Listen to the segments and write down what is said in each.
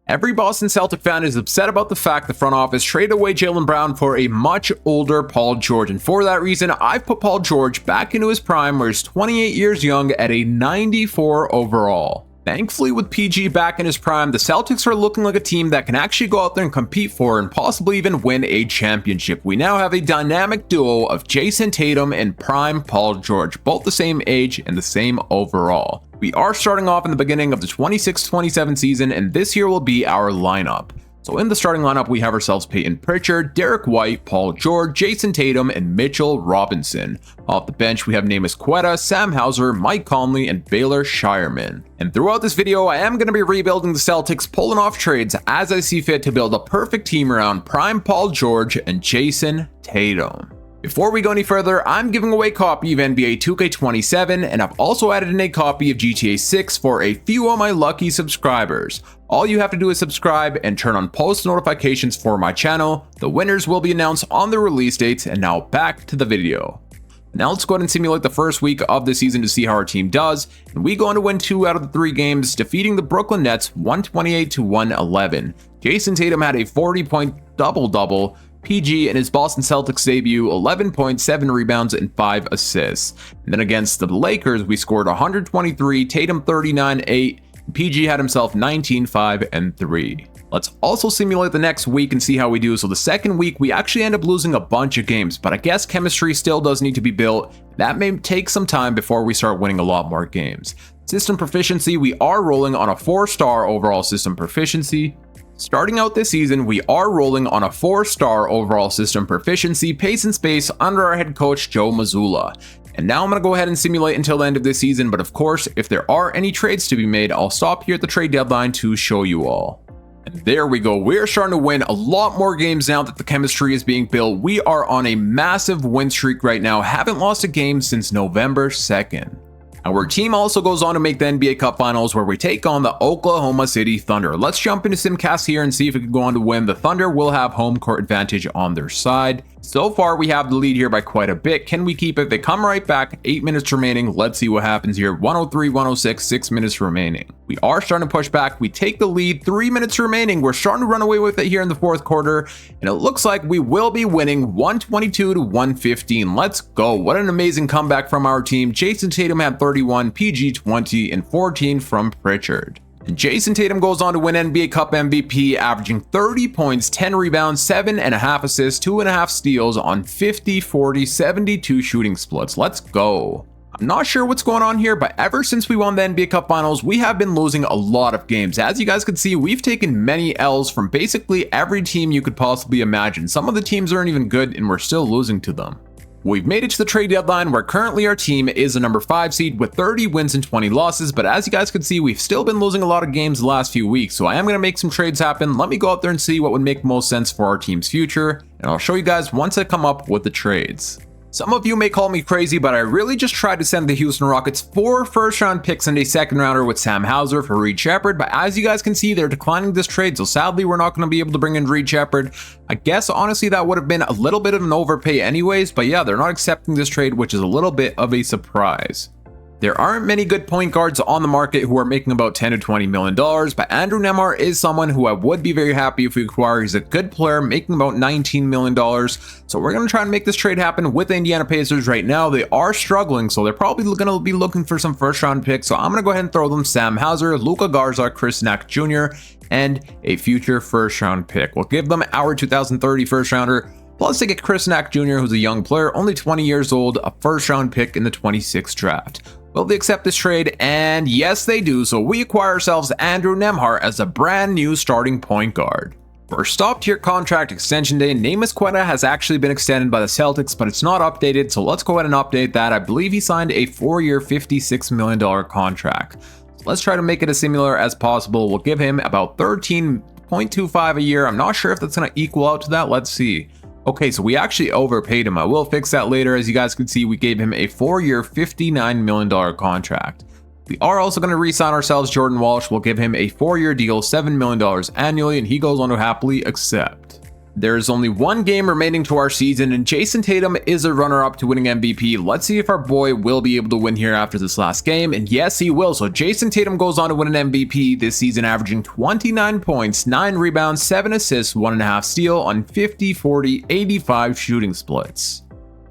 Every Boston Celtic fan is upset about the fact the front office traded away Jaylen Brown for a much older Paul George, and for that reason, I've put Paul George back into his prime where he's 28 years young at a 94 overall. Thankfully, with PG back in his prime, the Celtics are looking like a team that can actually go out there and compete for and possibly even win a championship. We now have a dynamic duo of Jason Tatum and prime Paul George, both the same age and the same overall. We are starting off in the beginning of the 26-27 season, and this here will be our lineup. So in the starting lineup, we have ourselves Peyton Pritchard, Derek White, Paul George, Jason Tatum, and Mitchell Robinson. Off the bench, we have Neemias Queta, Sam Hauser, Mike Conley, and Baylor Shireman. And throughout this video, I am going to be rebuilding the Celtics, pulling off trades as I see fit to build a perfect team around prime Paul George and Jason Tatum. Before we go any further, I'm giving away a copy of NBA 2K27, and I've also added in a copy of GTA 6 for a few of my lucky subscribers. All you have to do is subscribe and turn on post notifications for my channel. The winners will be announced on the release dates, and now back to the video. Now let's go ahead and simulate the first week of the season to see how our team does, and we go on to win 2 out of the 3 games, defeating the Brooklyn Nets 128-111. Jason Tatum had a 40-point double-double. PG in his Boston Celtics debut, 11.7 rebounds and 5 assists. And then against the Lakers, we scored 123, Tatum 39-8, PG had himself 19-5 and 3. Let's also simulate the next week and see how we do. So the second week, we actually end up losing a bunch of games, but I guess chemistry still does need to be built. That may take some time before we start winning a lot more games. System proficiency, we are rolling on a 4-star overall system proficiency. Starting out this season, we are rolling on a 4-star overall system proficiency, pace and space under our head coach Joe Mazzulla. And now I'm going to go ahead and simulate until the end of this season, but of course, if there are any trades to be made, I'll stop here at the trade deadline to show you all. And there we go, we're starting to win a lot more games now that the chemistry is being built. We are on a massive win streak right now, haven't lost a game since November 2nd. Our team also goes on to make the NBA Cup Finals where we take on the Oklahoma City Thunder. Let's jump into Simcast here and see if we can go on to win. The Thunder will have home court advantage on their side. So far, we have the lead here by quite a bit. Can we keep it? They come right back, 8 minutes remaining. Let's see what happens here. 103-106, 6 minutes remaining. We are starting to push back. We take the lead, 3 minutes remaining. We're starting to run away with it here in the fourth quarter, and it looks like we will be winning 122-115. Let's go. What an amazing comeback from our team. Jason Tatum had 31, PG 20, and 14 from Pritchard. And Jason Tatum goes on to win NBA Cup MVP, averaging 30 points, 10 rebounds, 7.5 assists, 2.5 steals on 50, 40, 72 shooting splits. Let's go. I'm not sure what's going on here, but ever since we won the NBA Cup Finals, we have been losing a lot of games. As you guys can see, we've taken many L's from basically every team you could possibly imagine. Some of the teams aren't even good, and we're still losing to them. We've made it to the trade deadline where currently our team is a number 5 seed with 30 wins and 20 losses, but as you guys can see, we've still been losing a lot of games the last few weeks, so I am going to make some trades happen. Let me go out there and see what would make most sense for our team's future, and I'll show you guys once I come up with the trades. Some of you may call me crazy, but I really just tried to send the Houston Rockets 4 first-round picks and a second-rounder with Sam Hauser for Reed Sheppard, but as you guys can see, they're declining this trade, so sadly, we're not going to be able to bring in Reed Sheppard. I guess, honestly, that would have been a little bit of an overpay anyways, but yeah, they're not accepting this trade, which is a little bit of a surprise. There aren't many good point guards on the market who are making about $10 to $20 million, but Andrew Nembhard is someone who I would be very happy if we acquire. He's a good player making about $19 million. So we're going to try and make this trade happen with the Indiana Pacers right now. They are struggling, so they're probably going to be looking for some first round picks. So I'm going to go ahead and throw them Sam Hauser, Luka Garza, Chris Knack Jr., and a future first round pick. We'll give them our 2030 first rounder. Plus, they get Chris Knack Jr., who's a young player, only 20 years old, a first round pick in the 26th draft. Will they accept this trade? And yes, they do. So we acquire ourselves Andrew Nembhard as a brand new starting point guard. For top tier contract extension day, Neemias Queta has actually been extended by the Celtics, but it's not updated. So let's go ahead and update that. I believe he signed a 4-year, $56 million contract. So let's try to make it as similar as possible. We'll give him about $13.25 a year. I'm not sure if that's going to equal out to that. Let's see. Okay, so we actually overpaid him. I will fix that later. As you guys can see, we gave him a 4-year, $59 million contract. We are also going to re-sign ourselves Jordan Walsh. We'll give him a 4-year deal, $7 million annually, and he goes on to happily accept. There's only one game remaining to our season, and Jason Tatum is a runner-up to winning MVP. Let's see if our boy will be able to win here after this last game, and yes, he will. So Jason Tatum goes on to win an MVP this season, averaging 29 points, 9 rebounds, 7 assists, 1.5 steal on 50, 40, 85 shooting splits.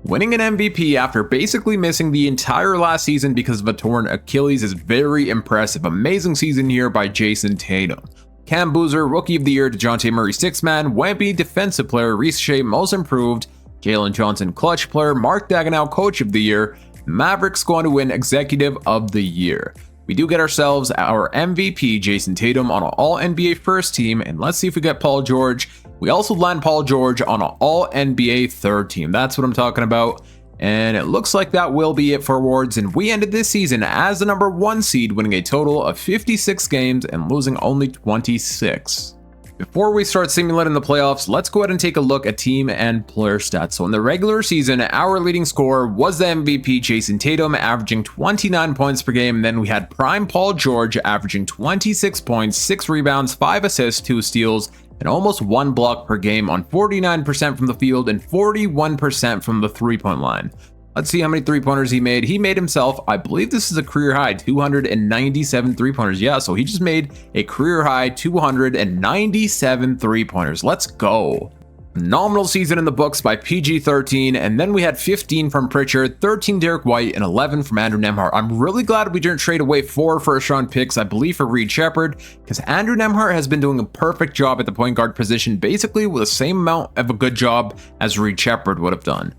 Winning an MVP after basically missing the entire last season because of a torn Achilles is very impressive. Amazing season here by Jason Tatum. Cam Boozer, Rookie of the Year, DeJounte Murray, 6th Man, Wemby, Defensive Player, Reece Shea, Most Improved, Jalen Johnson, Clutch Player, Mark Daigneault, Coach of the Year, Mavericks going to win Executive of the Year. We do get ourselves our MVP, Jason Tatum, on an All-NBA First Team, and let's see if we get Paul George. We also land Paul George on an All-NBA Third Team. That's what I'm talking about. And it looks like that will be it for awards, and we ended this season as the number 1 seed, winning a total of 56 games and losing only 26. Before we start simulating the playoffs, let's go ahead and take a look at team and player stats. So in the regular season, our leading scorer was the MVP, Jason Tatum, averaging 29 points per game. And then we had prime Paul George averaging 26 points, 6 rebounds, 5 assists, 2 steals, and almost 1 block per game on 49% from the field and 41% from the 3-point line. Let's see how many 3-pointers he made. He made himself, I believe this is a career high, 297 3-pointers. Yeah, so he just made a career high 297 3-pointers. Let's go. Phenomenal season in the books by PG-13, and then we had 15 from Pritchard, 13 Derek White, and 11 from Andrew Nembhard. I'm really glad we didn't trade away 4 first-round picks, I believe, for Reed Sheppard, because Andrew Nembhard has been doing a perfect job at the point guard position, basically with the same amount of a good job as Reed Sheppard would have done.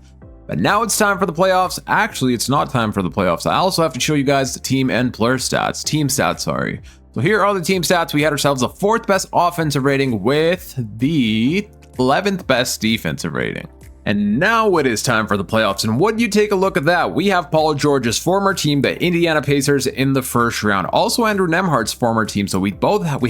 But now it's time for the playoffs. Actually, it's not time for the playoffs. I also have to show you guys the team and player stats. Team stats, sorry. So here are the team stats. We had ourselves the 4th best offensive rating with the 11th best defensive rating. And now it is time for the playoffs. And when you take a look at that, we have Paul George's former team, the Indiana Pacers, in the first round. Also Andrew Nembhard's former team. So we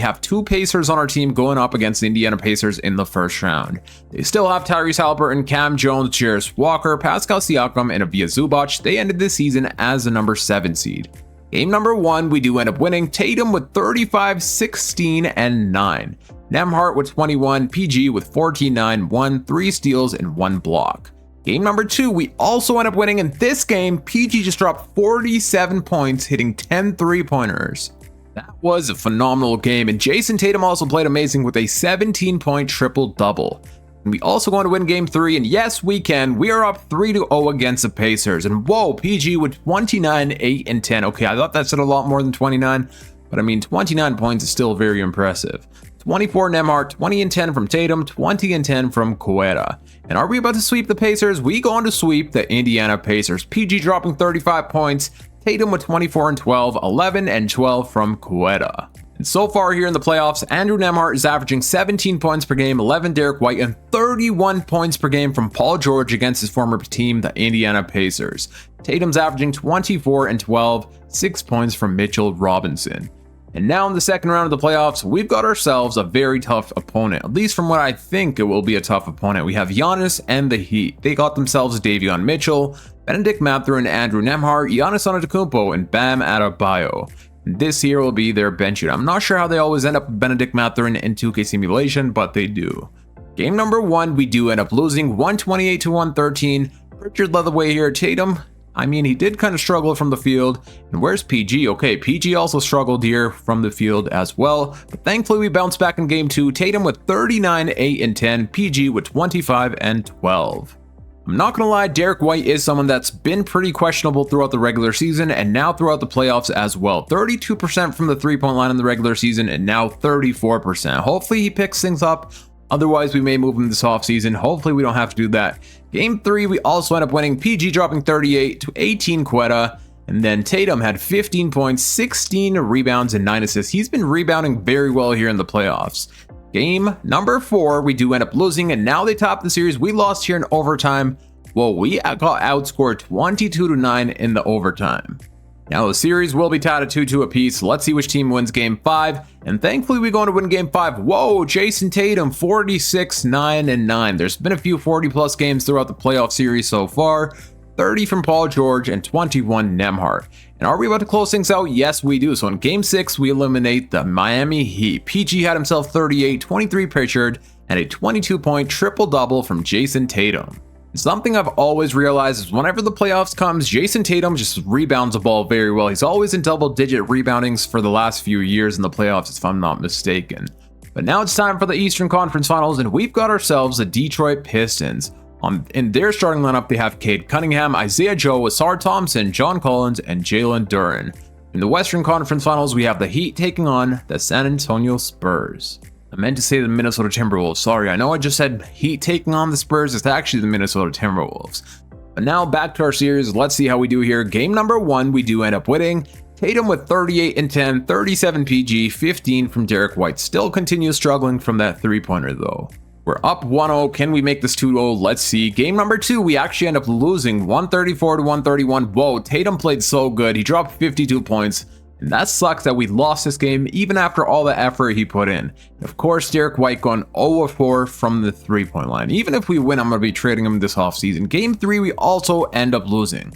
have 2 Pacers on our team going up against the Indiana Pacers in the first round. They still have Tyrese Haliburton, Cam Jones, Jarris Walker, Pascal Siakam, and Avia Zubac. They ended this season as the number 7 seed. Game number 1, we do end up winning. Tatum with 35, 16, and 9. Nembhard with 21, PG with 14, 9, 1, 3 steals, and 1 block. Game number 2, we also end up winning. In this game, PG just dropped 47 points, hitting 10 3-pointers. That was a phenomenal game, and Jason Tatum also played amazing with a 17-point triple-double. And we also going to win game 3, and yes, we can. We are up 3-0 against the Pacers, and whoa, PG with 29, 8, and 10. Okay, I thought that said a lot more than 29, but I mean, 29 points is still very impressive. 24 Nembhard, 20 and 10 from Tatum, 20 and 10 from Quetta. And are we about to sweep the Pacers? We go on to sweep the Indiana Pacers. PG dropping 35 points, Tatum with 24 and 12, 11 and 12 from Quetta. And so far here in the playoffs, Andrew Nembhard is averaging 17 points per game, 11 Derek White, and 31 points per game from Paul George against his former team, the Indiana Pacers. Tatum's averaging 24 and 12, 6 points from Mitchell Robinson. And now in the second round of the playoffs, we've got ourselves a very tough opponent, at least from what I think it will be a tough opponent. We have Giannis and the Heat. They got themselves Davion Mitchell, Benedict Mathurin, Andrew Nembhard, Giannis Antetokounmpo, and Bam Adebayo. And this here will be their bench unit. I'm not sure how they always end up with Benedict Mathurin in 2K simulation, but they do. Game number 1, we do end up losing 128 to 113. Pritchard led the way here. Tatum, I mean, he did kind of struggle from the field. And where's PG? Okay, PG also struggled here from the field as well. But thankfully, we bounced back in game 2. Tatum with 39, 8, and 10. PG with 25 and 12. I'm not gonna lie, Derek White is someone that's been pretty questionable throughout the regular season and now throughout the playoffs as well. 32% from the 3-point line in the regular season and now 34%. Hopefully he picks things up. Otherwise, we may move him this offseason. Hopefully, we don't have to do that. Game 3, we also end up winning. PG dropping 38 to 18 Quetta. And then Tatum had 15 points, 16 rebounds, and 9 assists. He's been rebounding very well here in the playoffs. Game number 4, we do end up losing, and now they top the series. We lost here in overtime. Well, we got outscored 22-9 in the overtime. Now the series will be tied at 2-2 apiece. Let's see which team wins game 5. And thankfully we go on to win game 5. Whoa, Jason Tatum, 46, 9, and 9. There's been a few 40-plus games throughout the playoff series so far. 30 from Paul George and 21 Nembhard. And are we about to close things out? Yes, we do. So in game 6, we eliminate the Miami Heat. PG had himself 38, 23 Pritchard, and a 22-point triple-double from Jason Tatum. Something I've always realized is whenever the playoffs comes, Jason Tatum just rebounds the ball very well. He's always in double-digit reboundings for the last few years in the playoffs, if I'm not mistaken. But now it's time for the Eastern Conference Finals, and we've got ourselves the Detroit Pistons. In their starting lineup, they have Cade Cunningham, Isaiah Joe, Asar Thompson, John Collins, and Jalen Duren. In the Western Conference Finals, we have the Heat taking on the San Antonio Spurs. I meant to say the Minnesota Timberwolves. Sorry, I know I just said Heat taking on the Spurs. It's actually the Minnesota Timberwolves. But now back to our series. Let's see how we do here. Game number 1, we do end up winning. Tatum with 38 and 10, 37 PG, 15 from Derek White. Still continues struggling from that three-pointer though. We're up 1-0. Can we make this 2-0? Let's see. Game number 2, we actually end up losing 134 to 131. Whoa, Tatum played so good. He dropped 52 points. And that sucks that we lost this game even after all the effort he put in. Of course, Derek White going 0-4 from the three-point line. Even if we win, I'm going to be trading him this offseason. Game 3, we also end up losing.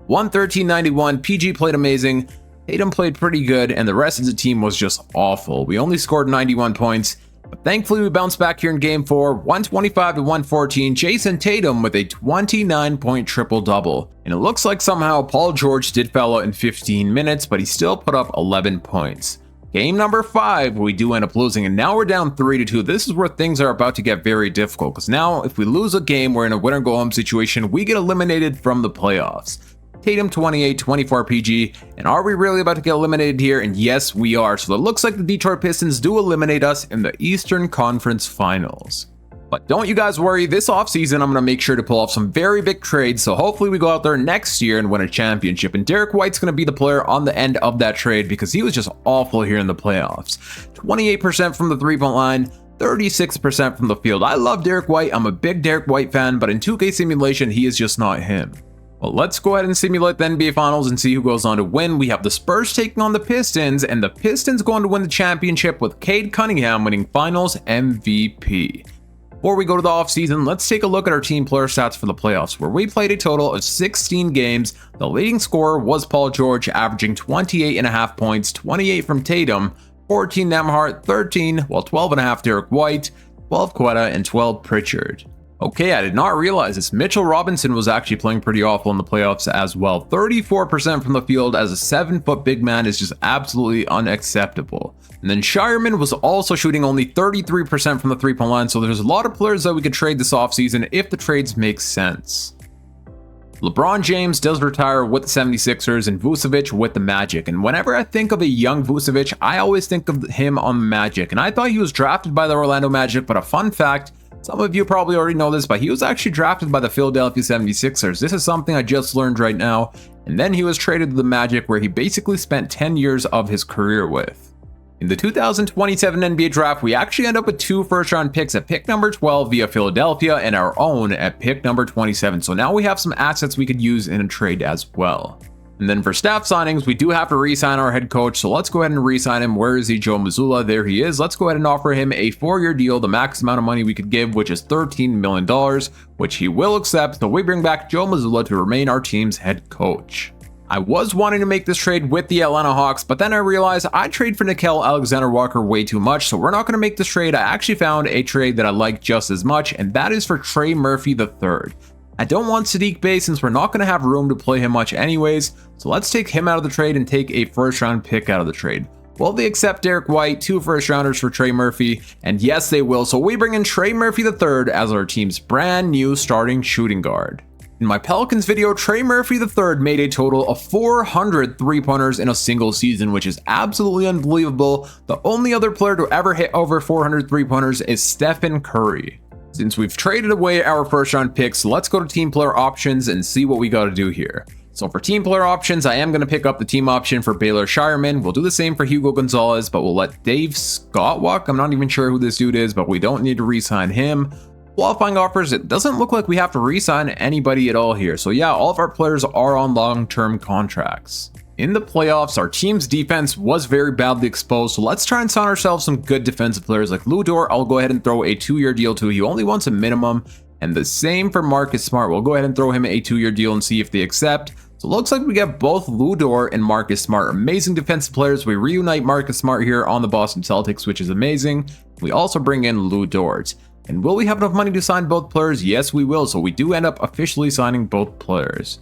113-91, PG played amazing, Tatum played pretty good, and the rest of the team was just awful. We only scored 91 points. But thankfully, we bounced back here in Game 4, 125 to 114. Jason Tatum with a 29-point triple-double. And it looks like somehow Paul George did foul out in 15 minutes, but he still put up 11 points. Game number 5, we do end up losing, and now we're down 3-2. This is where things are about to get very difficult, because now if we lose a game, we're in a winner-go-home situation, we get eliminated from the playoffs. Tatum 28, 24 PG, and are we really about to get eliminated here? And yes, we are. So it looks like the Detroit Pistons do eliminate us in the Eastern Conference Finals. But don't you guys worry, this offseason I'm going to make sure to pull off some very big trades, so hopefully we go out there next year and win a championship. And Derek White's going to be the player on the end of that trade because he was just awful here in the playoffs. 28% from the three-point line, 36% from the field. I love Derek White, I'm a big Derek White fan, but in 2K simulation, he is just not him. Well, let's go ahead and simulate the NBA Finals and see who goes on to win. We have the Spurs taking on the Pistons, and the Pistons going to win the championship with Cade Cunningham winning Finals MVP. Before we go to the offseason, let's take a look at our team player stats for the playoffs, where we played a total of 16 games. The leading scorer was Paul George, averaging 28.5 points, 28 from Tatum, 14 Nembhard, 13, while 12.5 Derek White, 12 Quetta, and 12 Pritchard. Okay, I did not realize this. Mitchell Robinson was actually playing pretty awful in the playoffs as well. 34% from the field as a 7-foot big man is just absolutely unacceptable. And then Shireman was also shooting only 33% from the three-point line, so there's a lot of players that we could trade this offseason if the trades make sense. LeBron James does retire with the 76ers and Vucevic with the Magic. And whenever I think of a young Vucevic, I always think of him on the Magic. And I thought he was drafted by the Orlando Magic, but a fun fact, some of you probably already know this, but he was actually drafted by the Philadelphia 76ers. This is something I just learned right now. And then he was traded to the Magic, where he basically spent 10 years of his career with. In the 2027 NBA draft, we actually end up with 2 first-round picks at pick number 12 via Philadelphia and our own at pick number 27. So now we have some assets we could use in a trade as well. And then for staff signings, we do have to re-sign our head coach, so let's go ahead and re-sign him. Where is he? Joe Mazzulla. There he is. Let's go ahead and offer him a 4-year deal, the max amount of money we could give, which is $13 million, which he will accept. So we bring back Joe Mazzulla to remain our team's head coach. I was wanting to make this trade with the Atlanta Hawks, but then I realized I trade for Nickeil Alexander-Walker way too much, so we're not going to make this trade. I actually found a trade that I like just as much, and that is for Trey Murphy III. I don't want Sadiq Bey since we're not going to have room to play him much anyways, so let's take him out of the trade and take a first-round pick out of the trade. Will they accept Derek White, 2 first-rounders for Trey Murphy? And yes, they will, so we bring in Trey Murphy III as our team's brand new starting shooting guard. In my Pelicans video, Trey Murphy III made a total of 400 three-pointers in a single season, which is absolutely unbelievable. The only other player to ever hit over 400 three-pointers is Stephen Curry. Since we've traded away our first-round picks, let's go to team player options and see what we got to do here. So for team player options, I am going to pick up the team option for Baylor Shireman. We'll do the same for Hugo Gonzalez, but we'll let Dave Scott walk. I'm not even sure who this dude is, but we don't need to re-sign him. Qualifying offers, it doesn't look like we have to re-sign anybody at all here. So yeah, all of our players are on long-term contracts. In the playoffs, our team's defense was very badly exposed, so let's try and sign ourselves some good defensive players like Lu Dort. I'll go ahead and throw a 2-year deal to. He only wants a minimum, and the same for Marcus Smart. We'll go ahead and throw him a 2-year deal and see if they accept. So it looks like we get both Lu Dort and Marcus Smart, amazing defensive players. We reunite Marcus Smart here on the Boston Celtics, which is amazing. We also bring in Lu Dort. And will we have enough money to sign both players? Yes, we will. So we do end up officially signing both players.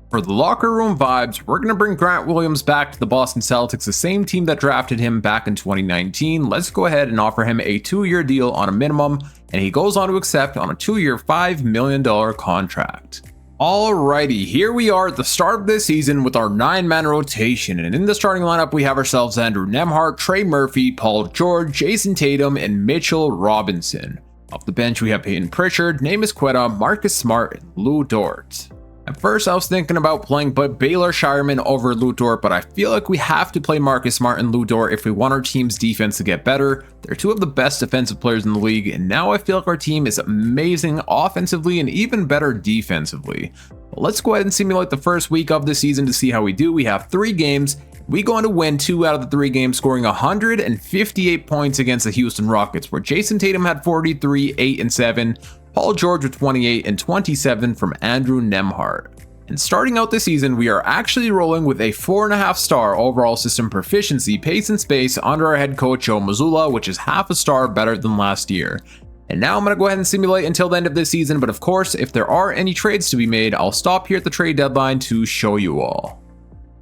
For the locker room vibes, we're going to bring Grant Williams back to the Boston Celtics, the same team that drafted him back in 2019. Let's go ahead and offer him a 2-year deal on a minimum, and he goes on to accept on a 2-year, $5 million contract. Alrighty, here we are at the start of this season with our 9-man rotation, and in the starting lineup we have ourselves Andrew Nembhard, Trey Murphy, Paul George, Jason Tatum, and Mitchell Robinson. Off the bench we have Peyton Pritchard, Neemias Queta, Marcus Smart, and Lou Dort. At first I was thinking about playing Baylor Shireman over Lou Dort, but I feel like we have to play Marcus Smart and Lou Dort if we want our team's defense to get better. They're two of the best defensive players in the league, and now I feel like our team is amazing offensively and even better defensively. But let's go ahead and simulate the first week of the season to see how we do. We have 3 games. We go on to win 2 out of the 3 games, scoring 158 points against the Houston Rockets, where Jason Tatum had 43, 8, and 7. Paul George with 28 and 27 from Andrew Nembhard. And starting out the season, we are actually rolling with a 4.5-star overall system proficiency, pace and space under our head coach Joe Mazzulla, which is half a star better than last year. And now I'm going to go ahead and simulate until the end of this season, but of course, if there are any trades to be made, I'll stop here at the trade deadline to show you all.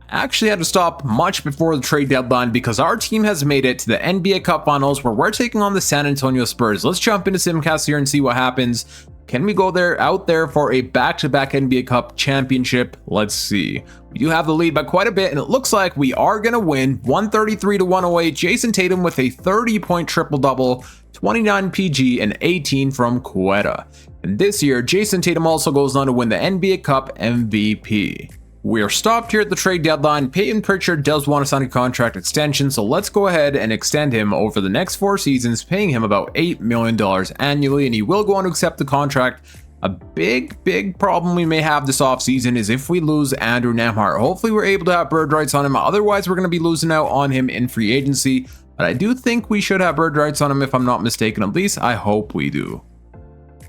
I actually had to stop much before the trade deadline because our team has made it to the NBA Cup Finals where we're taking on the San Antonio Spurs. Let's jump into Simcast here and see what happens. Can we go out there for a back-to-back NBA Cup championship? Let's see. We do have the lead by quite a bit, and it looks like we are going to win 133-108. Jason Tatum with a 30-point triple-double, 29 PG, and 18 from Queta. And this year, Jason Tatum also goes on to win the NBA Cup MVP. We are stopped here at the trade deadline. Peyton Pritchard does want to sign a contract extension, so let's go ahead and extend him over the next 4 seasons, paying him about $8 million annually, and he will go on to accept the contract. A big problem we may have this offseason is if we lose Andrew Nembhard. Hopefully we're able to have bird rights on him, otherwise we're going to be losing out on him in free agency, but I do think we should have bird rights on him if I'm not mistaken. At least I hope we do.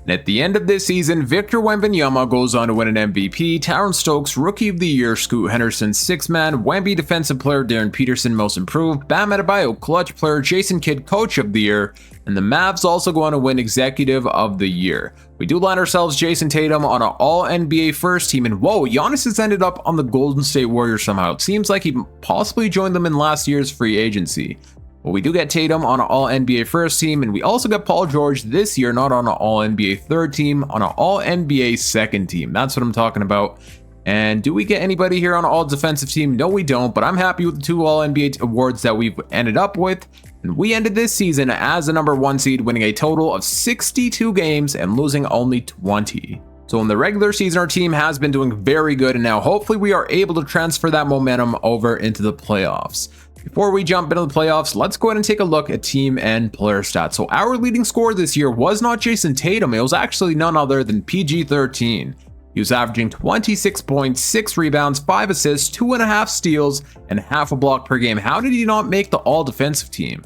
And at the end of this season, Victor Wembanyama goes on to win an MVP, Taron Stokes Rookie of the Year, Scoot Henderson 6-man, Wemby Defensive Player, Darren Peterson Most Improved, Bam Adebayo Clutch Player, Jason Kidd Coach of the Year, and the Mavs also go on to win Executive of the Year. We do land ourselves Jason Tatum on an All-NBA first team, and whoa, Giannis has ended up on the Golden State Warriors somehow. It seems like he possibly joined them in last year's free agency. Well, we do get Tatum on an All-NBA first team, and we also get Paul George this year, not on an All-NBA third team, on an All-NBA second team. That's what I'm talking about. And do we get anybody here on an All-Defensive team? No, we don't, but I'm happy with the 2 All-NBA awards that we've ended up with. And we ended this season as the number 1 seed, winning a total of 62 games and losing only 20. So in the regular season, our team has been doing very good, and now hopefully we are able to transfer that momentum over into the playoffs. Before we jump into the playoffs, let's go ahead and take a look at team and player stats. So our leading scorer this year was not Jason Tatum, it was actually none other than PG-13. He was averaging 26 points, 6 rebounds, 5 assists, 2.5 steals, and half a block per game. How did he not make the all-defensive team?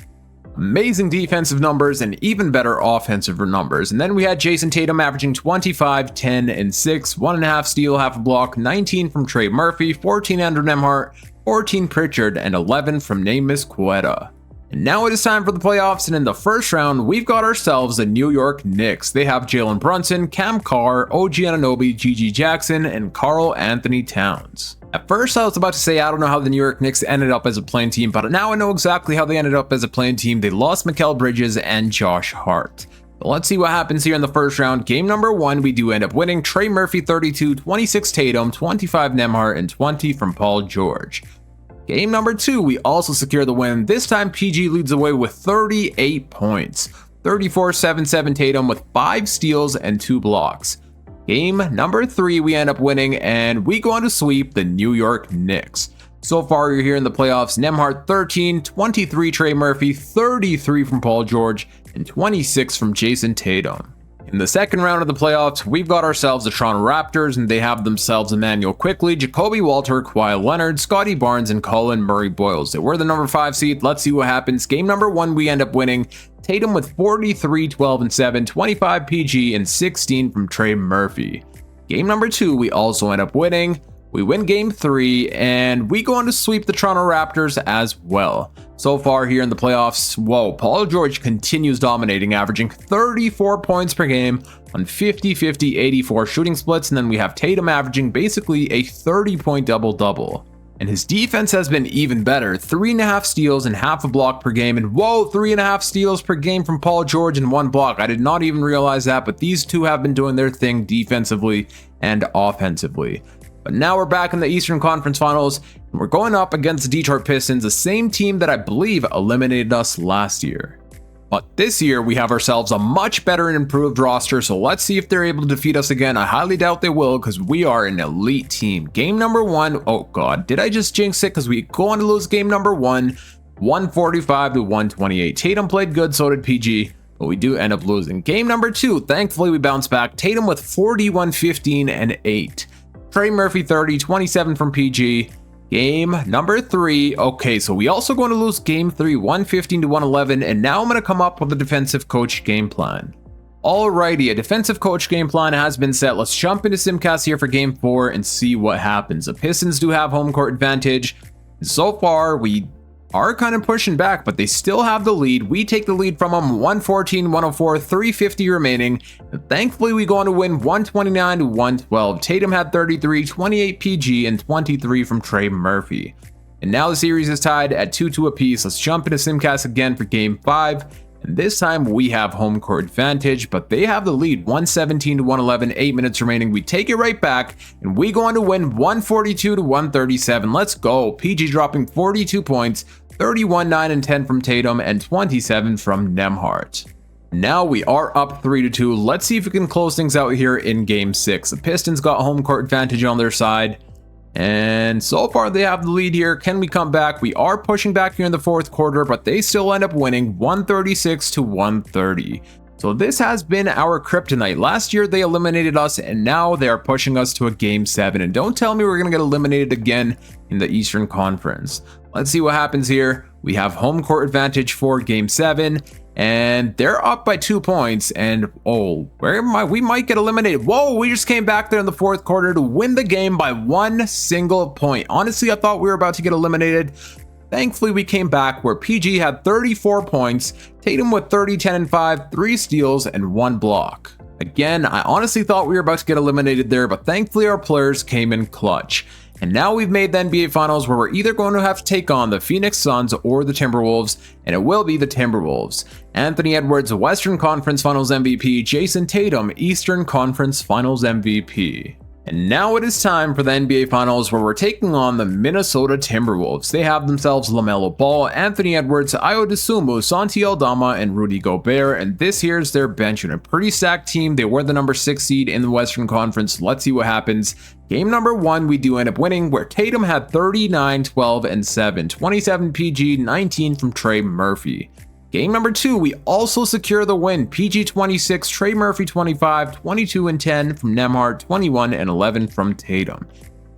Amazing defensive numbers and even better offensive numbers. And then we had Jason Tatum averaging 25, 10, and 6, 1.5 steal, half a block, 19 from Trey Murphy, 14 Andrew Nembhard, 14 Pritchard, and 11 from Neemias Queta. And now it is time for the playoffs, and in the first round, we've got ourselves the New York Knicks. They have Jalen Brunson, Cam Carr, OG Anunoby, GG Jackson, and Karl Anthony Towns. At first, I was about to say I don't know how the New York Knicks ended up as a playing team, but now I know exactly how they ended up as a playing team. They lost Mikal Bridges and Josh Hart. But let's see what happens here in the first round. Game number 1, we do end up winning. Trey Murphy 32, 26 Tatum, 25 Nembhard, and 20 from Paul George. Game number 2, we also secure the win. This time PG leads the way with 38 points. 34-7-7 Tatum with 5 steals and 2 blocks. Game number 3, we end up winning, and we go on to sweep the New York Knicks. So far, you're here in the playoffs. Nembhard 13, 23 Trey Murphy, 33 from Paul George, and 26 from Jason Tatum. In the second round of the playoffs, we've got ourselves the Toronto Raptors, and they have themselves Emmanuel Quickley, Jacoby Walter, Kawhi Leonard, Scotty Barnes, and Colin Murray-Boyles. They were the number 5 seed. Let's see what happens. Game number 1, we end up winning. Tatum with 43, 12, and 7, 25 PG, and 16 from Trey Murphy. Game number 2, we also end up winning. We win game 3, and we go on to sweep the Toronto Raptors as well. So far here in the playoffs, Paul George continues dominating, averaging 34 points per game on 50-50-84 shooting splits, and then we have Tatum averaging basically a 30-point double-double. And his defense has been even better, 3.5 steals and half a block per game, and 3.5 steals per game from Paul George and 1 block. I did not even realize that, but these two have been doing their thing defensively and offensively. But now we're back in the Eastern Conference Finals, and we're going up against the Detroit Pistons, the same team that I believe eliminated us last year. But this year, we have ourselves a much better and improved roster, so let's see if they're able to defeat us again. I highly doubt they will, because we are an elite team. Game number 1, oh god, did I just jinx it? Because we go on to lose game number 1, 145-128. Tatum played good, so did PG, but we do end up losing. Game number 2, thankfully we bounce back. Tatum with 41, 15, and 8. Trey Murphy 30, 27 from PG. Game number 3. Okay, so we also going to lose game 3, 115-111, and now I'm going to come up with a defensive coach game plan. Alrighty, a defensive coach game plan has been set. Let's jump into Simcast here for game 4 and see what happens. The Pistons do have home court advantage. So far, we are kind of pushing back, but they still have the lead. We take the lead from them, 114-104, 350 remaining. And thankfully, we go on to win 129-112. Tatum had 33, 28 PG, and 23 from Trey Murphy. And now the series is tied at 2-2 apiece. Let's jump into Simcast again for game 5. And this time we have home court advantage, but they have the lead, 117-111, 8 minutes remaining. We take it right back, and we go on to win 142-137. Let's go. PG dropping 42 points, 31, 9, and 10 from Tatum, and 27 from Nembhard. Now we are up 3-2. Let's see if we can close things out here in game 6. The Pistons got home court advantage on their side, and so far they have the lead here. Can we come back? We are pushing back here in the 4th quarter, but they still end up winning 136-130. So this has been our kryptonite. Last year they eliminated us, and now they are pushing us to a game 7. And don't tell me we're going to get eliminated again in the Eastern Conference. Let's see what happens here. We have home court advantage for game 7, and they're up by 2 points. And we might get eliminated. We just came back there in the 4th quarter to win the game by 1 single point. Honestly, I thought we were about to get eliminated. Thankfully, we came back where PG had 34 points, Tatum with 30, 10, and 5, 3 steals, and 1 block. Again, I honestly thought we were about to get eliminated there, but thankfully our players came in clutch. And now we've made the NBA Finals, where we're either going to have to take on the Phoenix Suns or the Timberwolves, and it will be the Timberwolves. Anthony Edwards, Western Conference Finals MVP, Jason Tatum, Eastern Conference Finals MVP. And now it is time for the NBA Finals, where we're taking on the Minnesota Timberwolves. They have themselves LaMelo Ball, Anthony Edwards, Ayo Dosunmu, Santi Aldama, and Rudy Gobert, and this here is their bench unit. Pretty stacked team. They were the number 6 seed in the Western Conference. Let's see what happens. Game number 1, we do end up winning, where Tatum had 39, 12, and 7, 27 PG, 19 from Trey Murphy. Game number 2, we also secure the win. PG 26, Trey Murphy 25, 22 and 10 from Nembhard, 21 and 11 from Tatum.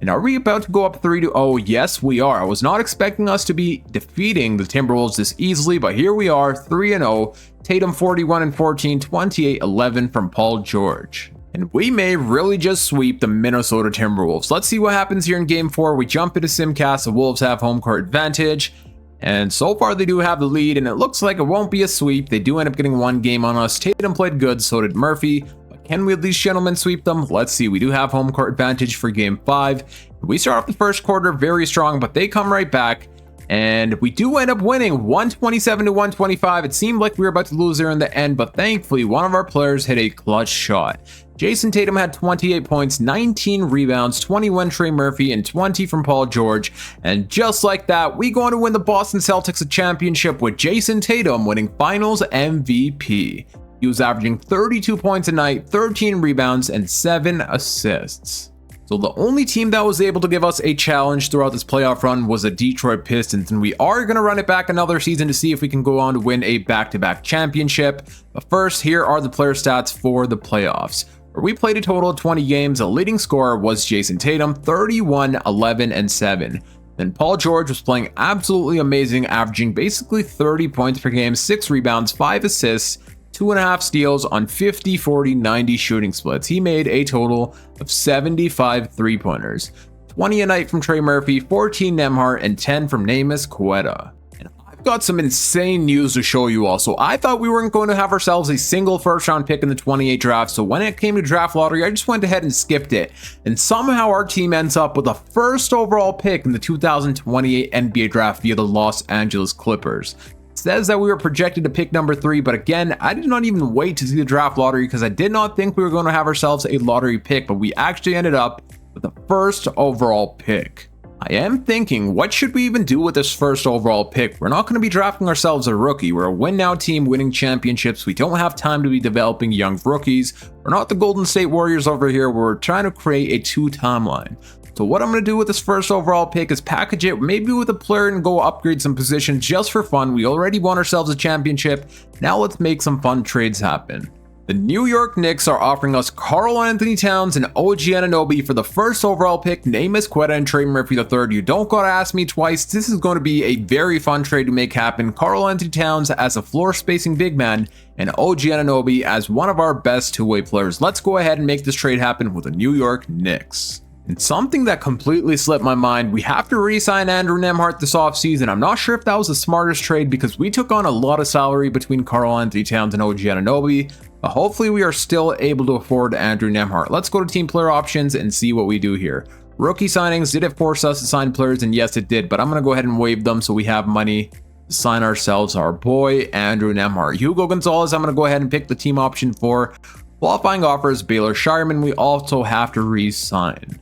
And are we about to go up 3-0? Yes, we are. I was not expecting us to be defeating the Timberwolves this easily, but here we are, 3-0. Tatum 41 and 14, 28, 11 from Paul George. And we may really just sweep the Minnesota Timberwolves. Let's see what happens here in game 4. We jump into Simcast. The Wolves have home court advantage. And so far they do have the lead, and it looks like it won't be a sweep. They do end up getting 1 game on us. Tatum played good, so did Murphy. But can we at least gentlemen sweep them? Let's see. We do have home court advantage for game 5. We start off the 1st quarter very strong, but they come right back. And we do end up winning 127-125. It seemed like we were about to lose there in the end, but thankfully one of our players hit a clutch shot. Jason Tatum had 28 points, 19 rebounds, 21 Trey Murphy, and 20 from Paul George. And just like that, we go on to win the Boston Celtics a championship, with Jason Tatum winning Finals MVP. He was averaging 32 points a night, 13 rebounds, and 7 assists. So the only team that was able to give us a challenge throughout this playoff run was the Detroit Pistons, and we are going to run it back another season to see if we can go on to win a back-to-back championship. But first, here are the player stats for the playoffs, where we played a total of 20 games. The leading scorer was Jason Tatum, 31, 11, and 7. Then Paul George was playing absolutely amazing, averaging basically 30 points per game, 6 rebounds, 5 assists, 2.5 steals on 50, 40, 90 shooting splits. He made a total of 75 3-pointers. 20 a night from Trey Murphy, 14 Nembhard, and 10 from Neemias Queta. And I've got some insane news to show you all. So I thought we weren't going to have ourselves a single first round pick in the 28 draft. So when it came to draft lottery, I just went ahead and skipped it. And somehow our team ends up with the first overall pick in the 2028 NBA draft via the Los Angeles Clippers. Says that we were projected to pick number 3, but again, I did not even wait to see the draft lottery because I did not think we were going to have ourselves a lottery pick, but we actually ended up with the first overall pick. I am thinking, what should we even do with this first overall pick? We're not going to be drafting ourselves a rookie. We're a win-now team winning championships. We don't have time to be developing young rookies. We're not the Golden State Warriors over here. We're trying to create a 2 timeline. So what I'm going to do with this first overall pick is package it maybe with a player and go upgrade some positions just for fun. We already won ourselves a championship. Now let's make some fun trades happen. The New York Knicks are offering us Karl-Anthony Towns and OG Anunoby for the first overall pick, Neemias Queta and Trey Murphy III. You don't gotta ask me twice. This is going to be a very fun trade to make happen. Karl-Anthony Towns as a floor spacing big man and OG Anunoby as one of our best two-way players. Let's go ahead and make this trade happen with the New York Knicks. And something that completely slipped my mind, we have to re-sign Andrew Nembhard this offseason. I'm not sure if that was the smartest trade because we took on a lot of salary between Karl-Anthony Towns and OG Anunoby, but hopefully we are still able to afford Andrew Nembhard. Let's go to team player options and see what we do here. Rookie signings, did it force us to sign players? And yes, it did, but I'm going to go ahead and waive them so we have money to sign ourselves our boy, Andrew Nembhard. Hugo Gonzalez, I'm going to go ahead and pick the team option for. Qualifying offers, Baylor Shireman, we also have to re-sign.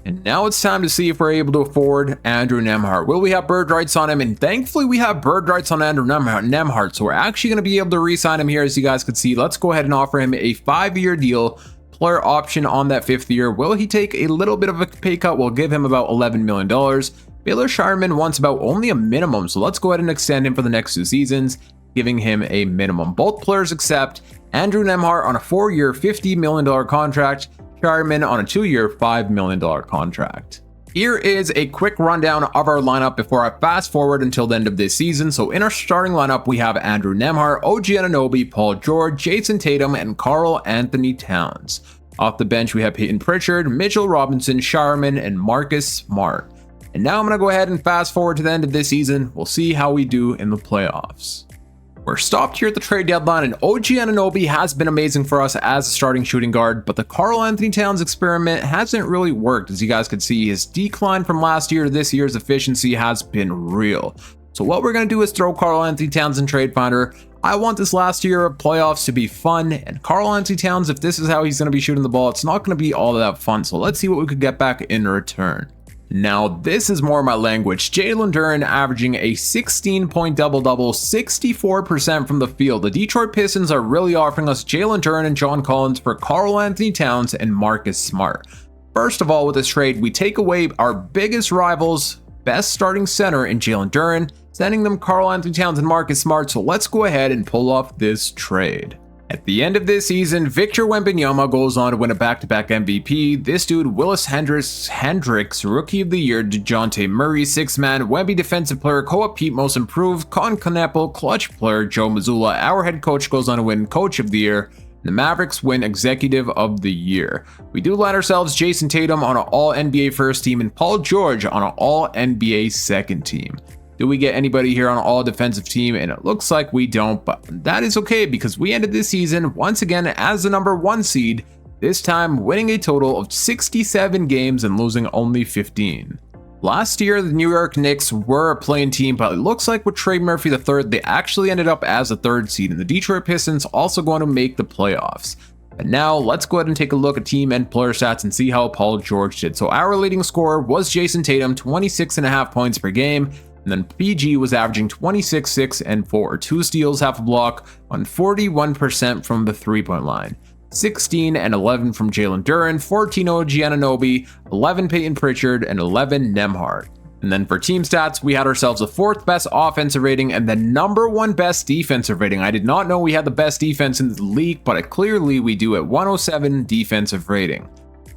And now it's time to see if we're able to afford Andrew Nembhard. Will we have bird rights on him? And thankfully we have bird rights on Andrew Nembhard. So we're actually going to be able to re-sign him here, as you guys can see. Let's go ahead and offer him a 5-year deal, player option on that 5th year. Will he take a little bit of a pay cut? We'll give him about $11 million. Baylor Shireman wants about only a minimum. So let's go ahead and extend him for the next 2 seasons, giving him a minimum. Both players accept. Andrew Nembhard on a 4-year, $50 million contract. Shireman on a 2-year, $5 million contract. Here is a quick rundown of our lineup before I fast forward until the end of this season. So in our starting lineup, we have Andrew Nembhard, OG Anunoby, Paul George, Jason Tatum, and Karl-Anthony Towns. Off the bench, we have Peyton Pritchard, Mitchell Robinson, Shireman, and Marcus Smart. And now I'm going to go ahead and fast forward to the end of this season. We'll see how we do in the playoffs. We're stopped here at the trade deadline, and OG Anunoby has been amazing for us as a starting shooting guard, but the Karl-Anthony Towns experiment hasn't really worked. As you guys can see, his decline from last year to this year's efficiency has been real. So what we're going to do is throw Karl-Anthony Towns in Trade Finder. I want this last year of playoffs to be fun, and Karl-Anthony Towns, if this is how he's going to be shooting the ball, it's not going to be all that fun. So let's see what we could get back in return. Now, this is more my language. Jalen Duren averaging a 16-point double-double, 64% from the field. The Detroit Pistons are really offering us Jalen Duren and John Collins for Karl-Anthony Towns and Marcus Smart. First of all, with this trade, we take away our biggest rivals' best starting center in Jalen Duren, sending them Karl-Anthony Towns and Marcus Smart, so let's go ahead and pull off this trade. At the end of this season, Victor Wembanyama goes on to win a back-to-back MVP. This dude, Willis Hendricks, Rookie of the Year, DeJounte Murray, 6th Man, Wemby Defensive Player, Pete Most Improved, Con Knappel, Clutch Player, Joe Mazzulla. Our head coach goes on to win Coach of the Year. The Mavericks win Executive of the Year. We do land ourselves Jason Tatum on an All-NBA first team and Paul George on an All-NBA second team. Do we get anybody here on an all defensive team? And it looks like we don't, but that is okay because we ended this season once again as the number 1 seed, this time winning a total of 67 games and losing only 15. Last year, the New York Knicks were a playing team, but it looks like with Trey Murphy III, they actually ended up as a 3rd seed, and the Detroit Pistons also going to make the playoffs. And now let's go ahead and take a look at team and player stats and see how Paul George did. So our leading scorer was Jason Tatum, 26.5 points per game. And then PG was averaging 26, 6, and 4. 2 steals, half a block on 41% from the 3-point line. 16 and 11 from Jalen Duren, 14 OG Anunoby, 11 Peyton Pritchard, and 11 Nembhard. And then for team stats, we had ourselves the 4th best offensive rating and the number 1 best defensive rating. I did not know we had the best defense in the league, but clearly we do at 107 defensive rating.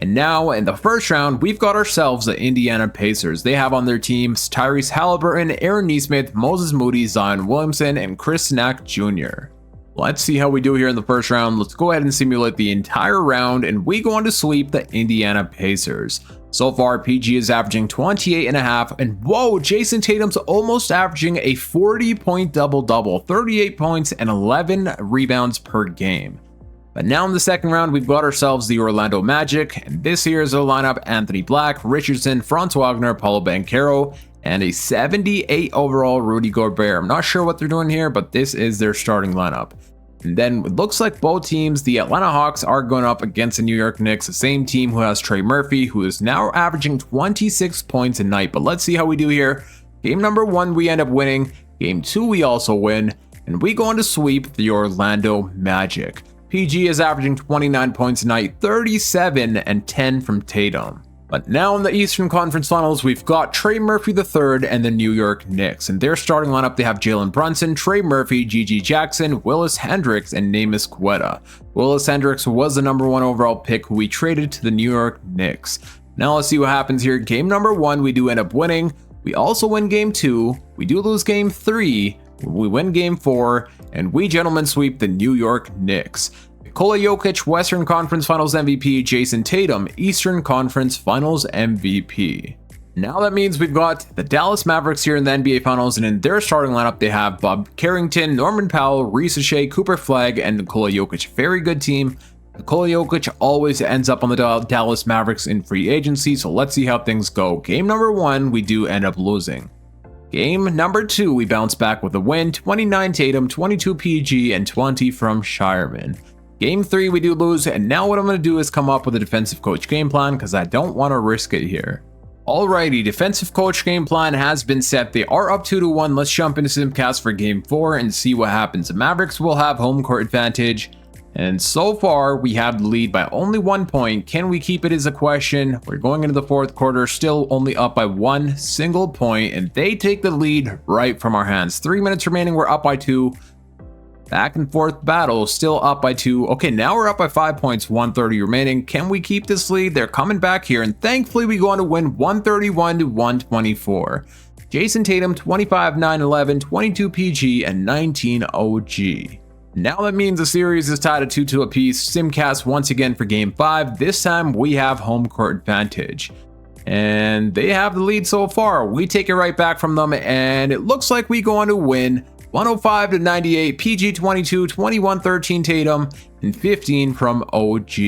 And now, in the first round, we've got ourselves the Indiana Pacers. They have on their teams Tyrese Halliburton, Aaron Nesmith, Moses Moody, Zion Williamson, and Chris Knack Jr. Let's see how we do here in the first round. Let's go ahead and simulate the entire round, and we go on to sweep the Indiana Pacers. So far, PG is averaging 28.5, and whoa, Jason Tatum's almost averaging a 40-point double-double, 38 points and 11 rebounds per game. But now in the second round, we've got ourselves the Orlando Magic, and this here is their lineup: Anthony Black, Richardson, Franz Wagner, Paulo Banchero, and a 78 overall Rudy Gobert. I'm not sure what they're doing here, but this is their starting lineup. And then it looks like both teams, the Atlanta Hawks, are going up against the New York Knicks, the same team who has Trey Murphy, who is now averaging 26 points a night. But let's see how we do here. Game number 1, we end up winning. Game 2, we also win. And we go on to sweep the Orlando Magic. PG is averaging 29 points a night, 37 and 10 from Tatum. But now in the Eastern Conference Finals, we've got Trey Murphy III and the New York Knicks. And their starting lineup, they have Jalen Brunson, Trey Murphy, Gigi Jackson, Willis Hendricks, and Neemias Queta. Willis Hendricks was the number 1 overall pick who we traded to the New York Knicks. Now let's see what happens here. Game number 1, we do end up winning. We also win game 2. We do lose game 3. We win game 4. And we gentlemen sweep the New York Knicks. Nikola Jokic, Western Conference Finals MVP, Jason Tatum, Eastern Conference Finals MVP. Now that means we've got the Dallas Mavericks here in the NBA Finals, and in their starting lineup, they have Bob Carrington, Norman Powell, Reese Shea, Cooper Flagg, and Nikola Jokic. Very good team. Nikola Jokic always ends up on the Dallas Mavericks in free agency, so let's see how things go. Game number 1, we do end up losing. Game number 2, we bounce back with a win, 29 Tatum, 22 PG, and 20 from Shireman. Game 3, we do lose, and now what I'm going to do is come up with a defensive coach game plan because I don't want to risk it here. Alrighty, defensive coach game plan has been set. They are up 2-1. Let's jump into Simcast for game 4 and see what happens. The Mavericks will have home court advantage, and so far we have the lead by only 1 point. Can we keep it is a question. We're going into the 4th quarter, still only up by 1 single point, and they take the lead right from our hands. 3 minutes remaining, we're up by 2. Back and forth battle, still up by 2. Okay, now we're up by 5 points, 130 remaining. Can we keep this lead? They're coming back here, and thankfully we go on to win 131-124. Jason Tatum, 25, 9, 11, 22 PG, and 19 OG. Now that means the series is tied at 2-2 apiece. Simcast once again for game 5. This time we have home court advantage. And they have the lead so far. We take it right back from them, and it looks like we go on to win 105-98, PG 22, 21-13 Tatum, and 15 from OG.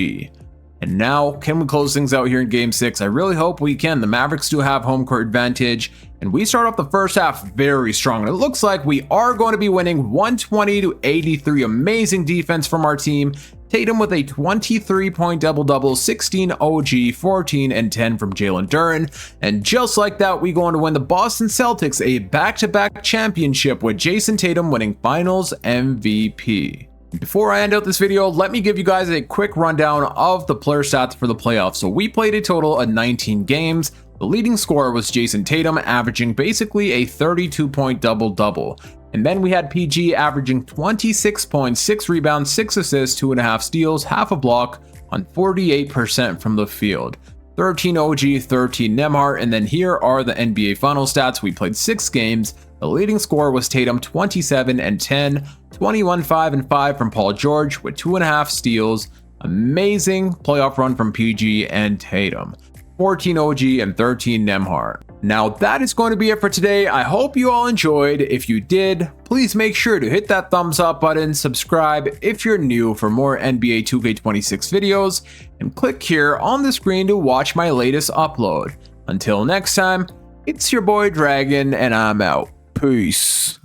And now, can we close things out here in game 6? I really hope we can. The Mavericks do have home court advantage, and we start off the first half very strong. And it looks like we are going to be winning 120-83. Amazing defense from our team. Tatum with a 23-point double-double, 16 OG, 14 and 10 from Jalen Duren. And just like that, we go on to win the Boston Celtics a back-to-back championship with Jason Tatum winning Finals MVP. Before I end out this video, let me give you guys a quick rundown of the player stats for the playoffs. So we played a total of 19 games. The leading scorer was Jason Tatum, averaging basically a 32-point double-double. And then we had PG averaging 26 points, 6 rebounds, 6 assists, 2.5 steals, half a block on 48% from the field. 13 OG, 13 Nembhard, and then here are the NBA final stats. We played 6 games. The leading scorer was Tatum, 27 and 10, 21, 5 and 5 from Paul George with 2.5 steals. Amazing playoff run from PG and Tatum. 14 OG and 13 Nembhard. Now that is going to be it for today. I hope you all enjoyed. If you did, please make sure to hit that thumbs up button, subscribe if you're new for more NBA 2K26 videos, and click here on the screen to watch my latest upload. Until next time, it's your boy Dragon, and I'm out. Peace.